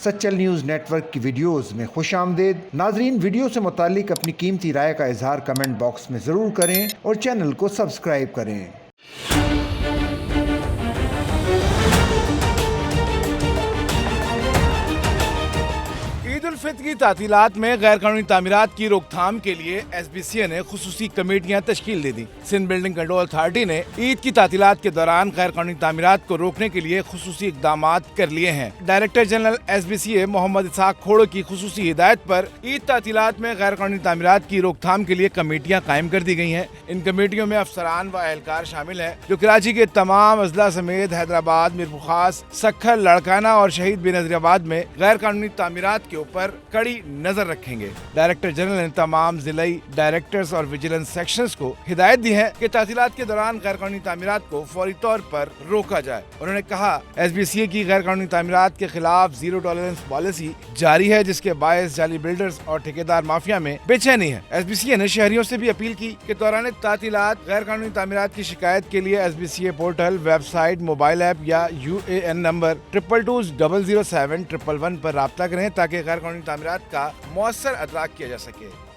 Sachal news net work کی videos میں خوش آمدید۔ ناظرین، ویڈیو سے متعلق اپنی قیمتی رائے کا اظہار کمنٹ باکس میں ضرور کریں اور چینل کو سبسکرائب کریں۔ عید الفطر کی تعطیلات میں غیر قانونی تعمیرات کی روک تھام کے لیے ایس بی سی اے نے خصوصی کمیٹیاں تشکیل دے دی۔ سندھ بلڈنگ کنٹرول اتھارٹی نے عید کی تعطیلات کے دوران غیر قانونی تعمیرات کو روکنے کے لیے خصوصی اقدامات کر لیے ہیں۔ Director general S B C A Muhammad Ishaq Khoro کی خصوصی ہدایت پر عید تعطیلات میں غیر قانونی تعمیرات کی روک تھام کے لیے کمیٹیاں قائم کر دی گئی ہیں۔ ان کمیٹیوں میں افسران و اہلکار شامل ہیں جو کراچی کے تمام اضلاع سمیت حیدرآباد، میرپورخاص، سکھل، لڑکانہ اور شہید بینظیر آباد میں غیر قانونی تعمیرات کے اوپر کڑی نظر رکھیں گے۔ ڈائریکٹر جنرل نے تمام ضلعی ڈائریکٹرز اور ویجیلنس سیکشنز کو ہدایت دی ہے کہ تعطیلات کے دوران غیر قانونی تعمیرات کو فوری طور پر روکا جائے۔ انہوں نے کہا ایس بی سی اے کی غیر قانونی تعمیرات کے خلاف زیرو ٹالرنس پالیسی جاری ہے، جس کے باعث جعلی بلڈرز اور ٹھیکیدار مافیا میں بے چینی ہے۔ ایس بی سی اے نے شہریوں سے بھی اپیل کی کہ دوران تعطیلات غیر قانونی تعمیرات کی شکایت کے لیے S B C A portal, web site, mobile app یا UAN نمبر 2220071111 پر رابطہ کریں تاکہ غیر قانونی تعمیرات کا مؤثر ادراک کیا جا سکے۔